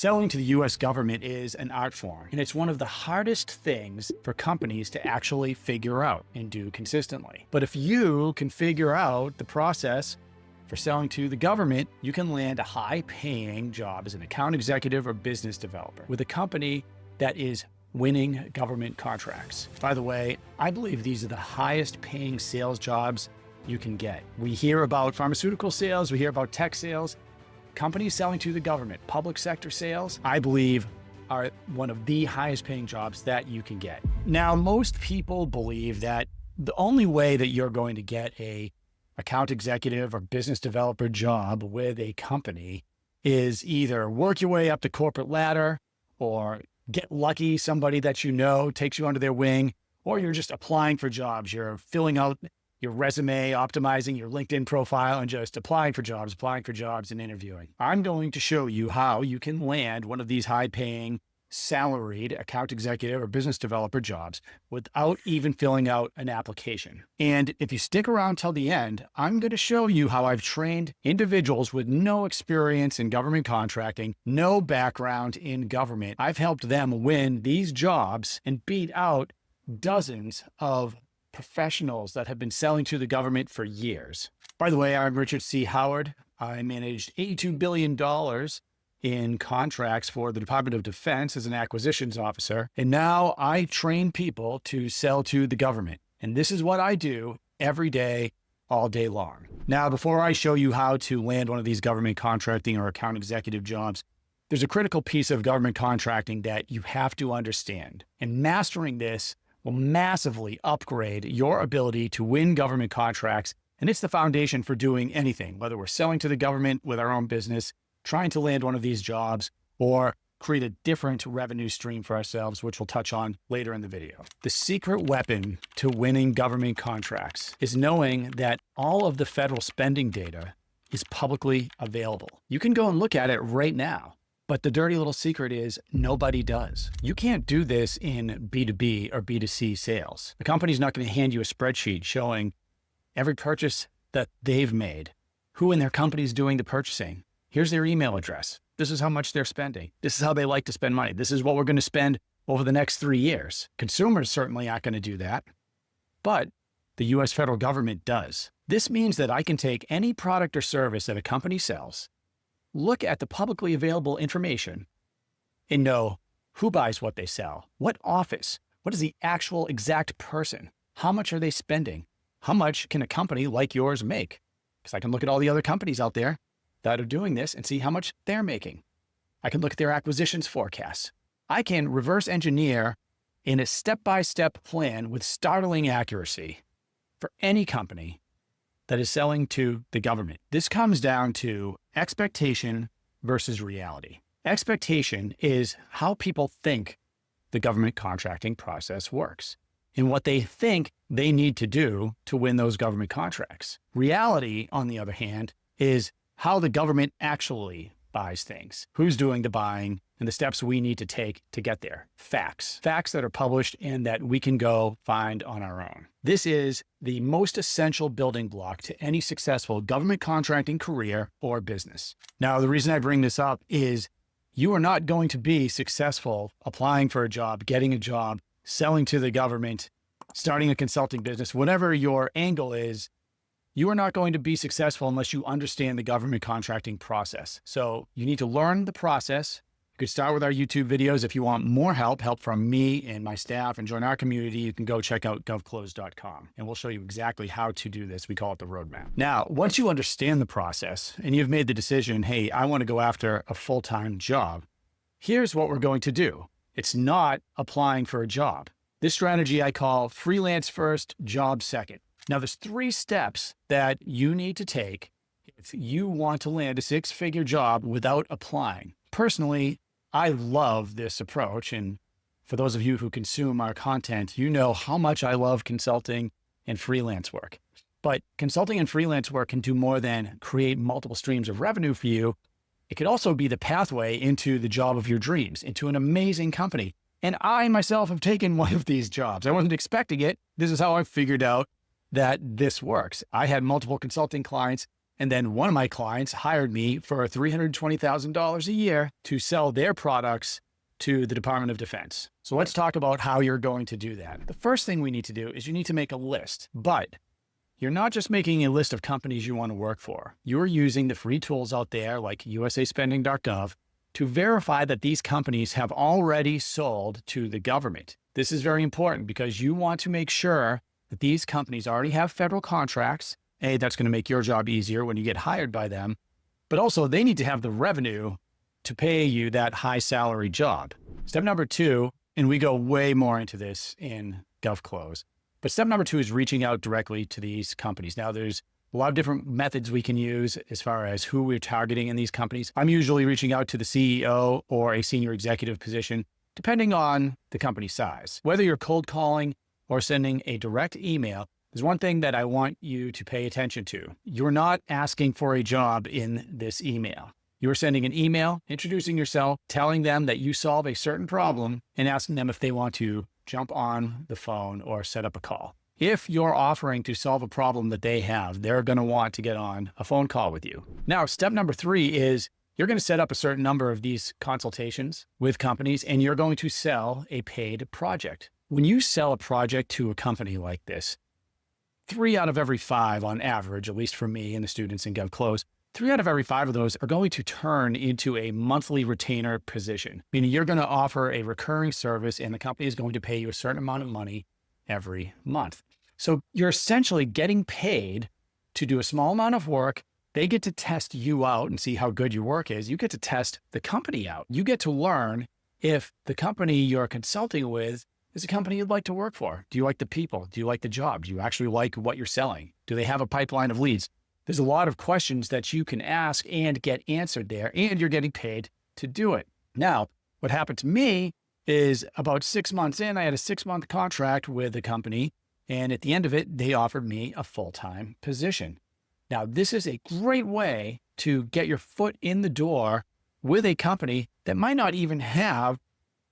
Selling to the US government is an art form, and it's one of the hardest things for companies to actually figure out and do consistently. But if you can figure out the process for selling to the government, you can land a high-paying job as an account executive or business developer with a company that is winning government contracts. By the way, I believe these are the highest paying sales jobs you can get. We hear about pharmaceutical sales, we hear about tech sales. Companies selling to the government, public sector sales, I believe are one of the highest paying jobs that you can get. Now, most people believe that the only way that you're going to get a account executive or business developer job with a company is either work your way up the corporate ladder or get lucky, somebody that you know takes you under their wing, or you're just applying for jobs. You're filling out your resume, optimizing your LinkedIn profile, and just applying for jobs and interviewing. I'm going to show you how you can land one of these high-paying, salaried account executive or business developer jobs without even filling out an application. And if you stick around till the end, I'm going to show you how I've trained individuals with no experience in government contracting, no background in government. I've helped them win these jobs and beat out dozens of professionals that have been selling to the government for years. By the way, I'm Richard C. Howard. I managed $82 billion in contracts for the Department of Defense as an acquisitions officer. And now I train people to sell to the government. And this is what I do every day, all day long. Now, before I show you how to land one of these government contracting or account executive jobs, there's a critical piece of government contracting that you have to understand. And mastering this will massively upgrade your ability to win government contracts. And it's the foundation for doing anything, whether we're selling to the government with our own business, trying to land one of these jobs, or create a different revenue stream for ourselves, which we'll touch on later in the video. The secret weapon to winning government contracts is knowing that all of the federal spending data is publicly available. You can go and look at it right now. But the dirty little secret is nobody does. You can't do this in B2B or B2C sales. The company's not going to hand you a spreadsheet showing every purchase that they've made, who in their company is doing the purchasing. Here's their email address. This is how much they're spending. This is how they like to spend money. This is what we're going to spend over the next 3 years. Consumers certainly aren't going to do that, but the US federal government does. This means that I can take any product or service that a company sells, look at the publicly available information, and know who buys what they sell, what office, what is the actual exact person, how much are they spending, how much can a company like yours make? Because I can look at all the other companies out there that are doing this and see how much they're making. I can look at their acquisitions forecasts. I can reverse engineer in a step-by-step plan with startling accuracy for any company that is selling to the government. This comes down to expectation versus reality. Expectation is how people think the government contracting process works and what they think they need to do to win those government contracts. Reality, on the other hand, is how the government actually buys things, who's doing the buying, and the steps we need to take to get there. Facts that are published and that we can go find on our own. This is the most essential building block to any successful government contracting career or business. Now, the reason I bring this up is you are not going to be successful applying for a job, getting a job, selling to the government, starting a consulting business, whatever your angle is. You are not going to be successful unless you understand the government contracting process. So you need to learn the process. You could start with our YouTube videos. If you want more help from me and my staff and join our community, you can go check out govclose.com and we'll show you exactly how to do this. We call it the roadmap. Now, once you understand the process and you've made the decision, hey, I want to go after a full-time job, here's what we're going to do. It's not applying for a job. This strategy I call freelance first, job second. Now, there's 3 steps that you need to take if you want to land a 6-figure job without applying. Personally, I love this approach. And for those of you who consume our content, you know how much I love consulting and freelance work. But consulting and freelance work can do more than create multiple streams of revenue for you. It could also be the pathway into the job of your dreams, into an amazing company. And I myself have taken one of these jobs. I wasn't expecting it. This is how I figured out that this works. I had multiple consulting clients And then one of my clients hired me for $320,000 a year to sell their products to the Department of Defense. So let's talk about how you're going to do that. The first thing we need to do is you need to make a list, but you're not just making a list of companies you want to work for. You're using the free tools out there like usaspending.gov to verify that these companies have already sold to the government. This is very important because you want to make sure that these companies already have federal contracts. A, that's going to make your job easier when you get hired by them, but also they need to have the revenue to pay you that high salary job. Step number 2, and we go way more into this in GovClose, but step number 2 is reaching out directly to these companies. Now there's a lot of different methods we can use as far as who we're targeting in these companies. I'm usually reaching out to the CEO or a senior executive position, depending on the company size. Whether you're cold calling or sending a direct email, there's one thing that I want you to pay attention to. You're not asking for a job in this email. You're sending an email, introducing yourself, telling them that you solve a certain problem, and asking them if they want to jump on the phone or set up a call. If you're offering to solve a problem that they have, they're going to want to get on a phone call with you. Now, step number 3 is you're going to set up a certain number of these consultations with companies, and you're going to sell a paid project. When you sell a project to a company like this, 3 out of every 5 on average, at least for me and the students in GovClose, 3 out of every 5 of those are going to turn into a monthly retainer position, meaning you're going to offer a recurring service and the company is going to pay you a certain amount of money every month. So you're essentially getting paid to do a small amount of work. They get to test you out and see how good your work is. You get to test the company out. You get to learn if the company you're consulting with is a company you'd like to work for. Do you like the people? Do you like the job? Do you actually like what you're selling? Do they have a pipeline of leads? There's a lot of questions that you can ask and get answered there, and you're getting paid to do it. Now, what happened to me is about 6 months in, I had a 6-month contract with the company, and at the end of it, they offered me a full-time position. Now, this is a great way to get your foot in the door with a company that might not even have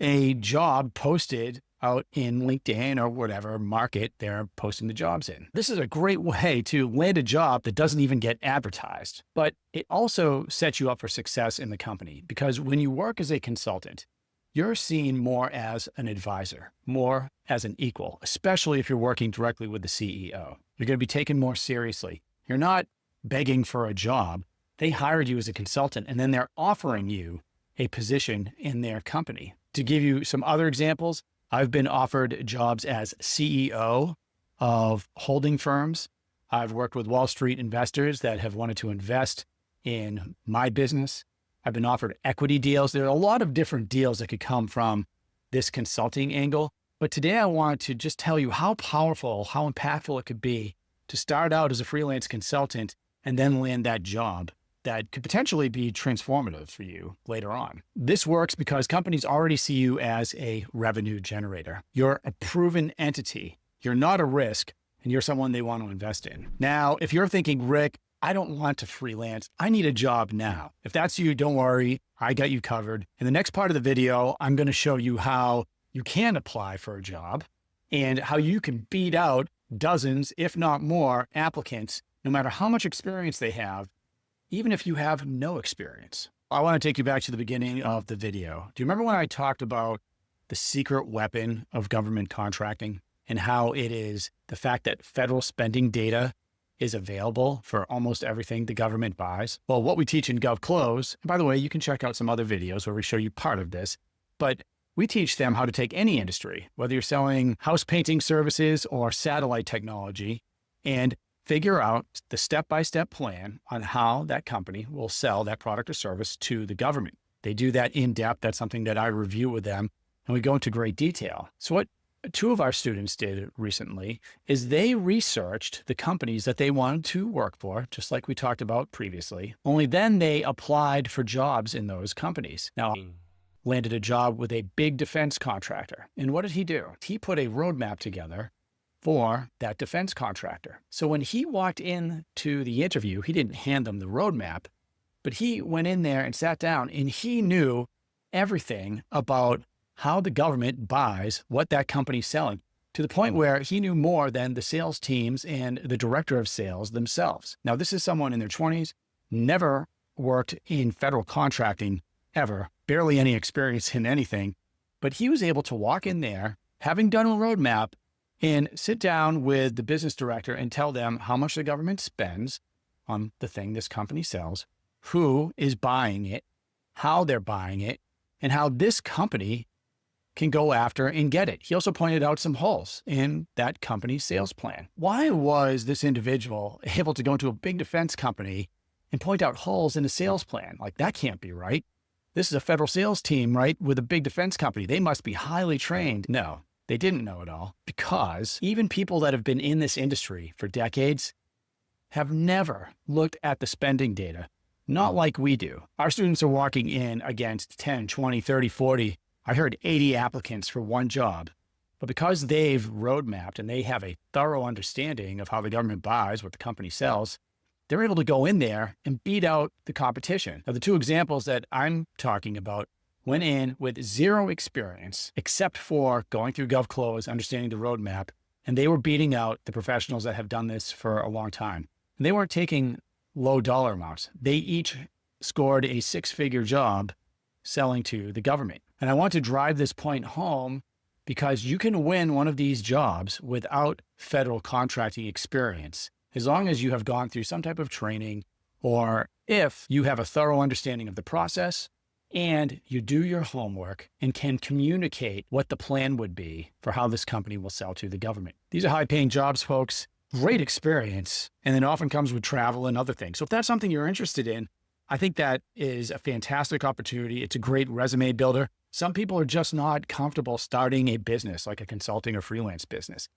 a job posted out in LinkedIn or whatever market they're posting the jobs in. This is a great way to land a job that doesn't even get advertised, but it also sets you up for success in the company because when you work as a consultant, you're seen more as an advisor, more as an equal, especially if you're working directly with the CEO. You're going to be taken more seriously. You're not begging for a job. They hired you as a consultant and then they're offering you a position in their company. To give you some other examples, I've been offered jobs as CEO of holding firms. I've worked with Wall Street investors that have wanted to invest in my business. I've been offered equity deals. There are a lot of different deals that could come from this consulting angle. But today I want to just tell you how powerful, how impactful it could be to start out as a freelance consultant and then land that job that could potentially be transformative for you later on. This works because companies already see you as a revenue generator. You're a proven entity. You're not a risk, and you're someone they want to invest in. Now, if you're thinking, Rick, I don't want to freelance. I need a job now. If that's you, don't worry. I got you covered. In the next part of the video, I'm going to show you how you can apply for a job and how you can beat out dozens, if not more, applicants, no matter how much experience they have, even if you have no experience. I want to take you back to the beginning of the video. Do you remember when I talked about the secret weapon of government contracting and how it is the fact that federal spending data is available for almost everything the government buys? Well, what we teach in GovClose, and by the way, you can check out some other videos where we show you part of this, but we teach them how to take any industry, whether you're selling house painting services or satellite technology, and figure out the step-by-step plan on how that company will sell that product or service to the government. They do that in depth. That's something that I review with them, and we go into great detail. So what 2 of our students did recently is they researched the companies that they wanted to work for, just like we talked about previously, only then they applied for jobs in those companies. Now, landed a job with a big defense contractor. And what did he do? He put a roadmap together for that defense contractor. So when he walked into the interview, he didn't hand them the roadmap, but he went in there and sat down and he knew everything about how the government buys what that company's selling. to the point where he knew more than the sales teams and the director of sales themselves. Now, this is someone in their 20s, never worked in federal contracting ever, barely any experience in anything, but he was able to walk in there, having done a roadmap, and sit down with the business director and tell them how much the government spends on the thing this company sells, who is buying it, how they're buying it, and how this company can go after and get it. He also pointed out some holes in that company's sales plan. Why was this individual able to go into a big defense company and point out holes in a sales plan? Like, that can't be right. This is a federal sales team, right, with a big defense company. They must be highly trained. No, they didn't know it all, because even people that have been in this industry for decades have never looked at the spending data, not like we do. Our students are walking in against 10, 20, 30, 40, I heard 80 applicants for one job. But because they've roadmapped and they have a thorough understanding of how the government buys, what the company sells, they're able to go in there and beat out the competition. Now, the two examples that I'm talking about went in with zero experience, except for going through GovClose, understanding the roadmap, and they were beating out the professionals that have done this for a long time. And they weren't taking low dollar amounts. They each scored a six-figure job selling to the government. And I want to drive this point home because you can win one of these jobs without federal contracting experience, as long as you have gone through some type of training, or if you have a thorough understanding of the process and you do your homework and can communicate what the plan would be for how this company will sell to the government. These are high-paying jobs, folks, great experience, and then often comes with travel and other things. So if that's something you're interested in, I think that is a fantastic opportunity. It's a great resume builder. Some people are just not comfortable starting a business like a consulting or freelance business.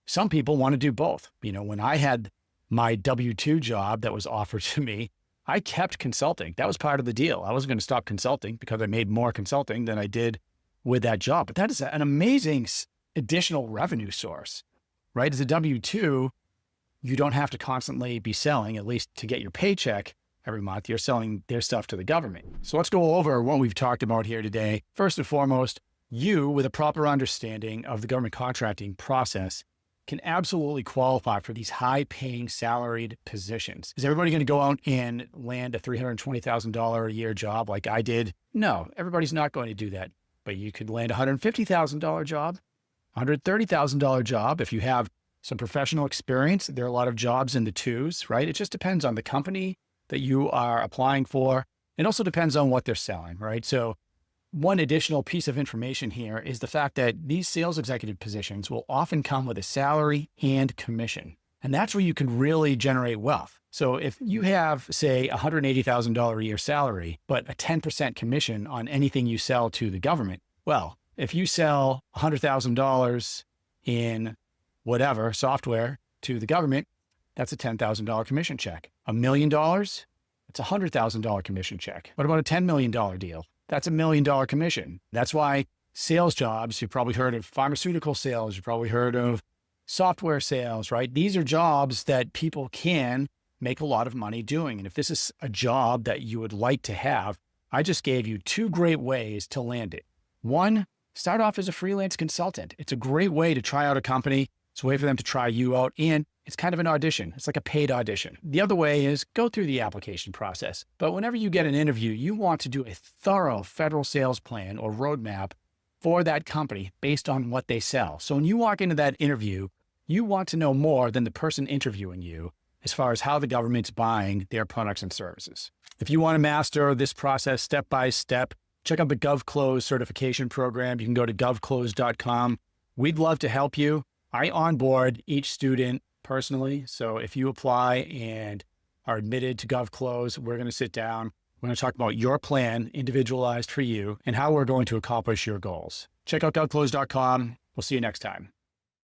Some people want to do both. You know, when I had my W-2 job that was offered to me, I kept consulting. That was part of the deal. I wasn't going to stop consulting because I made more consulting than I did with that job. But that is an amazing additional revenue source, right? As a W-2, you don't have to constantly be selling, at least to get your paycheck every month. You're selling their stuff to the government. So let's go over what we've talked about here today. First and foremost, you, with a proper understanding of the government contracting process, can absolutely qualify for these high-paying salaried positions. Is everybody going to go out and land a $320,000 a year job like I did? No, everybody's not going to do that. But you could land a $150,000 job, $130,000 job if you have some professional experience. There are a lot of jobs in the twos, right? It just depends on the company that you are applying for. It also depends on what they're selling, right? So one additional piece of information here is the fact that these sales executive positions will often come with a salary and commission. And that's where you can really generate wealth. So if you have, say, a $180,000 a year salary, but a 10% commission on anything you sell to the government, well, if you sell $100,000 in whatever software to the government, that's a $10,000 commission check. $1 million, it's a $100,000 commission check. What about a $10 million deal? That's $1 million commission. That's why sales jobs, you've probably heard of pharmaceutical sales, you've probably heard of software sales, right? These are jobs that people can make a lot of money doing. And if this is a job that you would like to have, I just gave you two great ways to land it. One, start off as a freelance consultant. It's a great way to try out a company. It's a way for them to try you out, and it's kind of an audition. It's like a paid audition. The other way is go through the application process. But whenever you get an interview, you want to do a thorough federal sales plan or roadmap for that company based on what they sell. So when you walk into that interview, you want to know more than the person interviewing you as far as how the government's buying their products and services. If you want to master this process step by step, check out the GovClose Certification program. You can go to govclose.com. We'd love to help you. I onboard each student personally. So if you apply and are admitted to GovClose, we're going to sit down. We're going to talk about your plan, individualized for you, and how we're going to accomplish your goals. Check out govclose.com. We'll see you next time.